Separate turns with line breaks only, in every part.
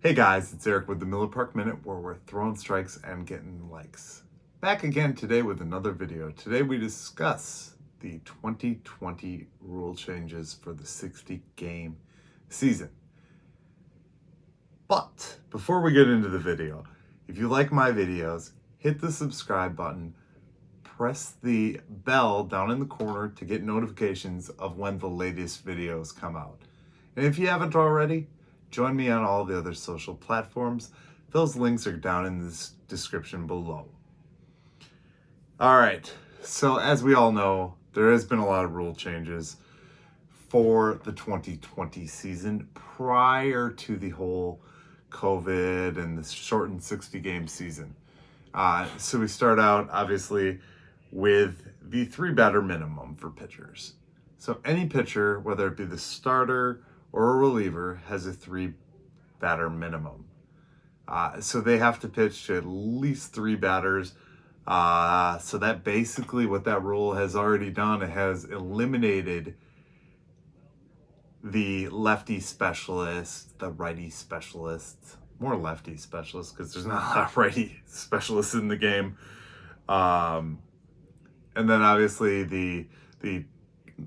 Hey guys, it's Eric with the Miller Park Minute, where we're throwing strikes and getting likes. Back again today with another video. Today we discuss the 2020 rule changes for the 60-game season. But before we get into the video, if you like my videos, hit the subscribe button, press the bell down in the corner to get notifications of when the latest videos come out. And if you haven't already, join me on all the other social platforms. Those links are down in the description below. All right, so as we all know, there has been a lot of rule changes for the 2020 season prior to the whole COVID and the shortened 60-game season. So we start out, obviously, with the 3-batter minimum for pitchers. So any pitcher, whether it be the starter or a reliever, has a 3-batter minimum. So they have to pitch to at least 3 batters. So that basically what that rule has already done, it has eliminated the lefty specialist, the righty specialist, more lefty specialist because there's not a lot of righty specialists in the game. And then obviously the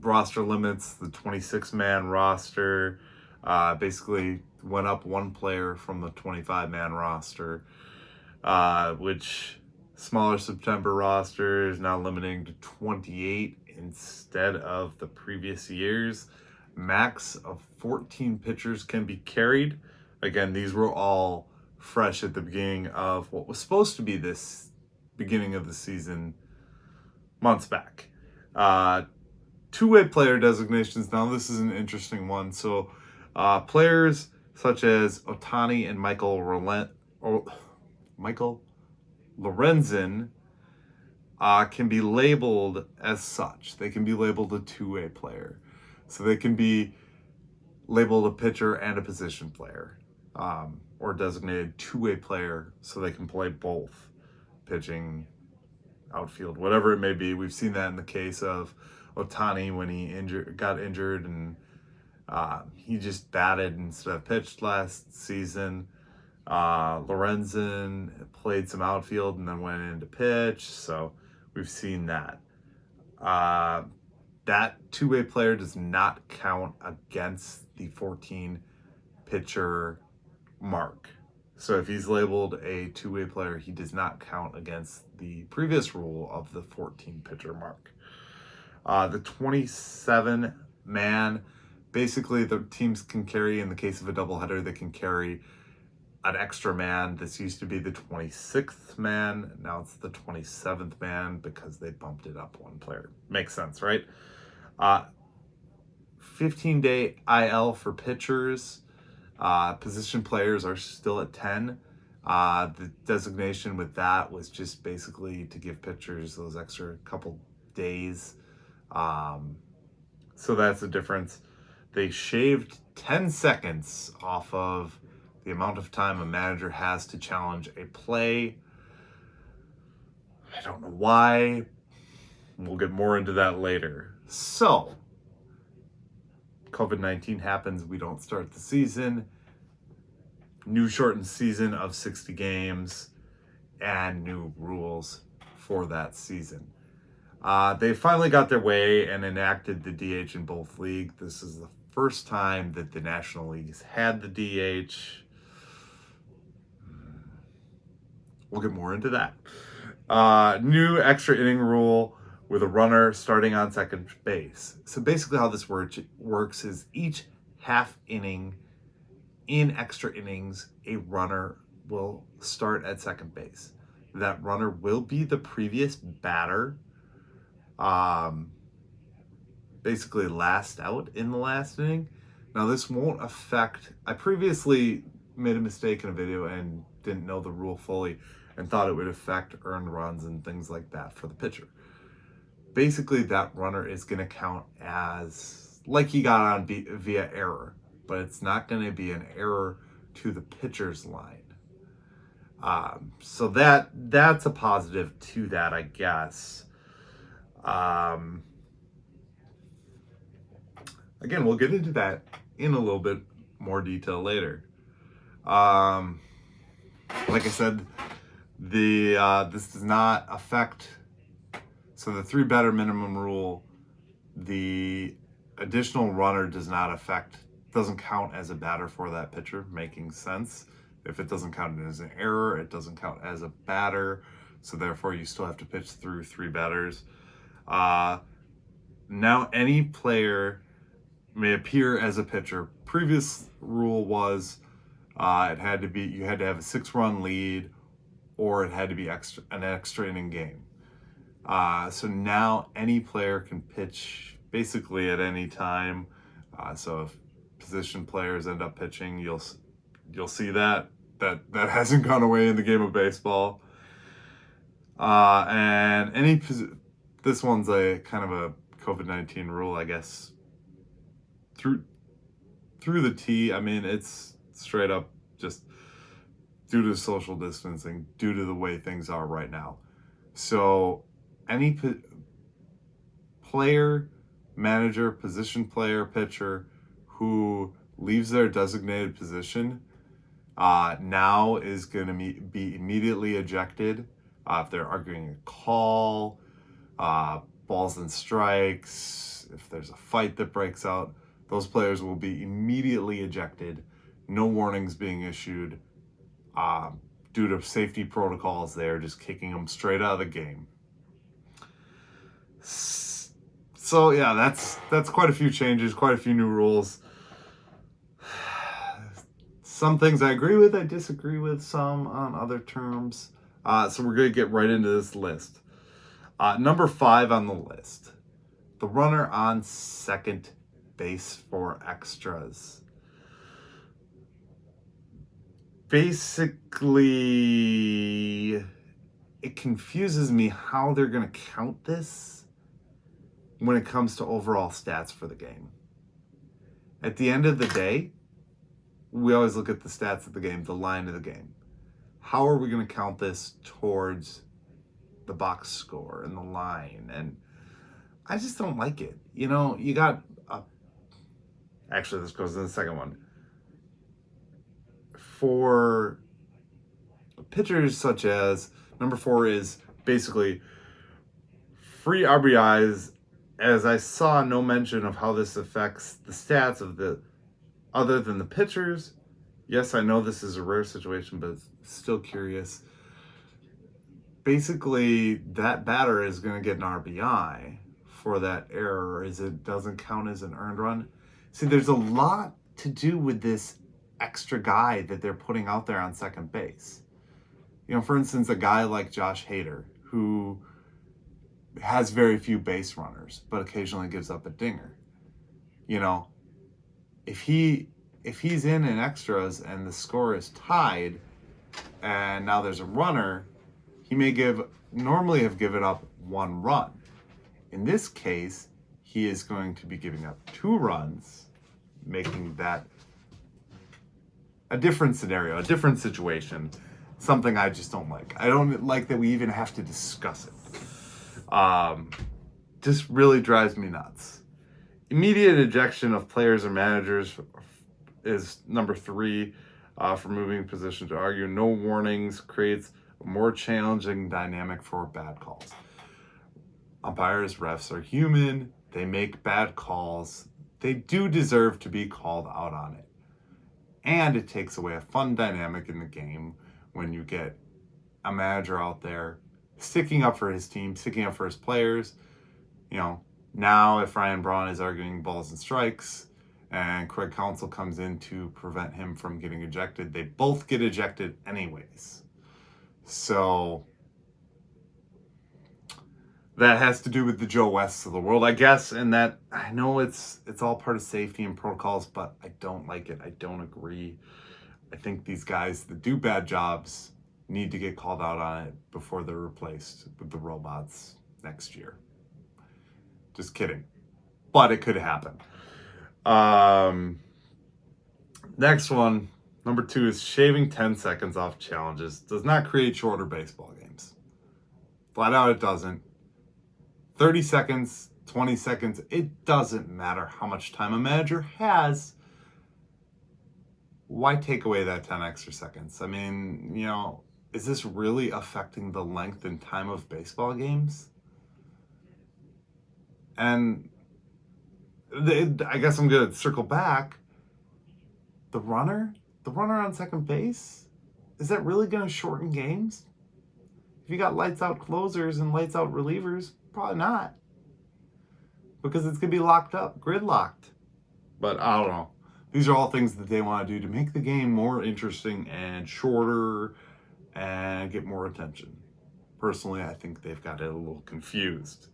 roster limits, the 26-man roster, basically went up one player from the 25-man roster, which smaller September roster is now limiting to 28 instead of the previous years. Max of 14 pitchers can be carried. Again, these were all fresh at the beginning of what was supposed to be this beginning of the season months back. Two-way player designations. Now this is an interesting one. So players such as Ohtani and Michael Lorenzen can be labeled as such. They can be labeled a two-way player. So they can be labeled a pitcher and a position player, or designated two-way player, so they can play both, pitching, outfield, whatever it may be. We've seen that in the case of Ohtani when he got injured and he just batted instead of pitched last season. Lorenzen played some outfield and then went into pitch, so we've seen that. That two-way player does not count against the 14 pitcher mark. So if he's labeled a two-way player, he does not count against the previous rule of the 14 pitcher mark. The 27-man, basically the teams can carry, in the case of a doubleheader, they can carry an extra man. This used to be the 26th man. Now it's the 27th man because they bumped it up one player. Makes sense, right? 15-day IL for pitchers. Position players are still at 10. The designation with that was just basically to give pitchers those extra couple days. So that's the difference. They shaved 10 seconds off of the amount of time a manager has to challenge a play. I don't know why. We'll get more into that later. So, COVID-19 happens, we don't start the season. New shortened season of 60 games and new rules for that season. They finally got their way and enacted the DH in both leagues. This is the first time that the National Leagues had the DH. We'll get more into that. New extra inning rule with a runner starting on second base. So basically how this works is each half inning in extra innings, a runner will start at second base. That runner will be the previous batter, basically last out in the last inning. Now this won't affect, I previously made a mistake in a video and didn't know the rule fully and thought it would affect earned runs and things like that for the pitcher. Basically, that runner is going to count as like he got on via error, but it's not going to be an error to the pitcher's line. So that's a positive to that, I guess. Again, we'll get into that in a little bit more detail later. Like I said, this does not affect. So the 3 batter minimum rule, the additional runner doesn't count as a batter for that pitcher, making sense. If it doesn't count as an error, it doesn't count as a batter. So therefore, you still have to pitch through 3 batters. Now any player may appear as a pitcher. Previous rule was you had to have a 6-run lead, or it had to be an extra inning game. So now any player can pitch basically at any time. So if position players end up pitching, you'll see that hasn't gone away in the game of baseball. And this one's a kind of a COVID-19 rule, I guess. Through the T, I mean, it's straight up just due to social distancing, due to the way things are right now. So any player, manager, position player, pitcher who leaves their designated position now is going to be immediately ejected. If they're arguing a call, balls and strikes, if there's a fight that breaks out, those players will be immediately ejected. No warnings being issued. Due to safety protocols, they're just kicking them straight out of the game. So yeah, that's quite a few changes, quite a few new rules. Some things I agree with, I disagree with some on other terms. So we're going to get right into this list. Number 5 on the list, the runner on second base for extras. Basically, it confuses me how they're going to count this when it comes to overall stats for the game. At the end of the day, we always look at the stats of the game, the line of the game. How are we going to count this towards the box score and the line? And I just don't like it. You know, you got actually, this goes in the second one. For pitchers such as number 4 is basically free RBIs, as I saw no mention of how this affects the stats of the other than the pitchers. Yes, I know this is a rare situation, but still curious. Basically, that batter is going to get an RBI for that error, as it doesn't count as an earned run. See, there's a lot to do with this extra guy that they're putting out there on second base. You know, for instance, a guy like Josh Hader, who has very few base runners, but occasionally gives up a dinger. You know, if he's in extras and the score is tied, and now there's a runner, he may normally have given up 1 run. In this case, he is going to be giving up 2 runs, making that a different scenario, a different situation, something I just don't like. I don't like that we even have to discuss it. Just really drives me nuts. Immediate ejection of players or managers is number 3 for moving position to argue. No warnings creates a more challenging dynamic for bad calls. Umpires, refs are human. They make bad calls. They do deserve to be called out on it. And it takes away a fun dynamic in the game when you get a manager out there sticking up for his team, sticking up for his players. You know, now if Ryan Braun is arguing balls and strikes and Craig Counsell comes in to prevent him from getting ejected, they both get ejected anyways. So that has to do with the Joe Wests of the world, I guess, and that I know it's all part of safety and protocols, but I don't like it. I don't agree. I think these guys that do bad jobs need to get called out on it before they're replaced with the robots next year. Just kidding. But it could happen. Next one, number 2, is shaving 10 seconds off challenges does not create shorter baseball games. Flat out, it doesn't. 30 seconds, 20 seconds, it doesn't matter how much time a manager has. why take away that 10 extra seconds? I mean, you know, is this really affecting the length and time of baseball games? And I guess I'm going to circle back. The runner on second base, is that really going to shorten games? If you got lights out closers and lights out relievers, probably not. Because it's going to be locked up, gridlocked. But I don't know. These are all things that they want to do to make the game more interesting and shorter and get more attention. Personally, I think they've got it a little confused.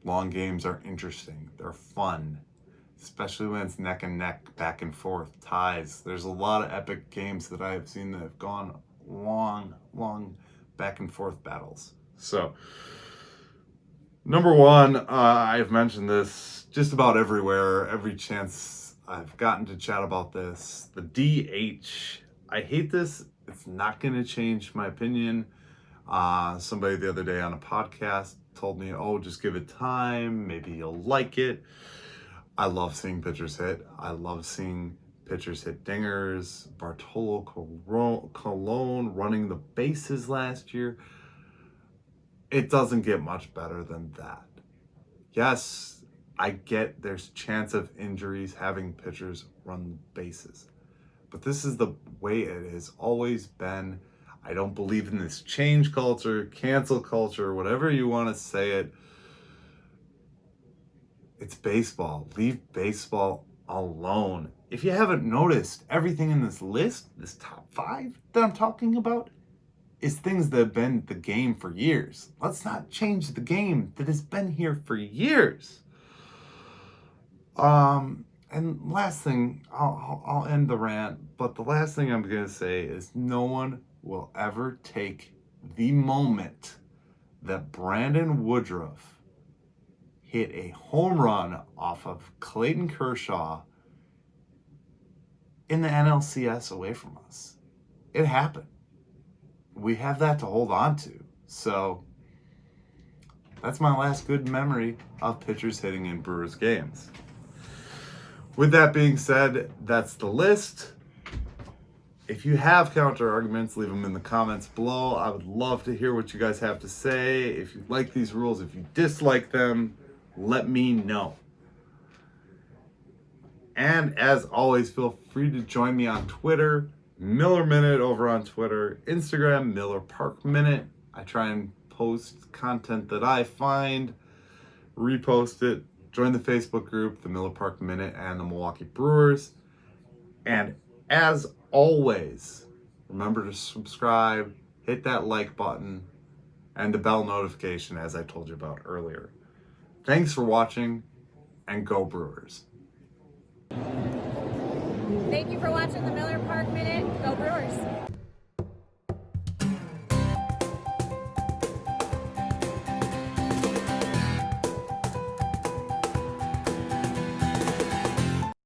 Long games are interesting. They're fun. Especially when it's neck and neck, back and forth, ties. There's a lot of epic games that I have seen that have gone long back and forth battles. So, number one, I've mentioned this just about everywhere, every chance I've gotten to chat about this. The DH. I hate this. It's not going to change my opinion. Somebody the other day on a podcast told me, oh, just give it time. Maybe you'll like it. I love seeing pitchers hit. I love seeing pitchers hit dingers. Bartolo Colon running the bases last year. It doesn't get much better than that. Yes, I get there's chance of injuries having pitchers run the bases. But this is the way it has always been. I don't believe in this change culture, cancel culture, whatever you want to say it. It's baseball. Leave baseball alone. If you haven't noticed, everything in this list, this top 5 that I'm talking about, is things that have been the game for years. Let's not change the game that has been here for years. And last thing, I'll end the rant, but the last thing I'm going to say is no one will ever take the moment that Brandon Woodruff hit a home run off of Clayton Kershaw in the NLCS away from us. It happened. We have that to hold on to. So that's my last good memory of pitchers hitting in Brewers games. With that being said, that's the list. If you have counter arguments, leave them in the comments below. I would love to hear what you guys have to say. If you like these rules, if you dislike them, let me know. And as always, feel free to join me on Twitter, Miller Minute over on Twitter, Instagram, Miller Park Minute. I try and post content that I find, repost it, join the Facebook group, the Miller Park Minute and the Milwaukee Brewers. And as always, remember to subscribe, hit that like button, and the bell notification as I told you about earlier. Thanks for watching, and go Brewers.
Thank you for watching the Miller Park Minute. Go Brewers.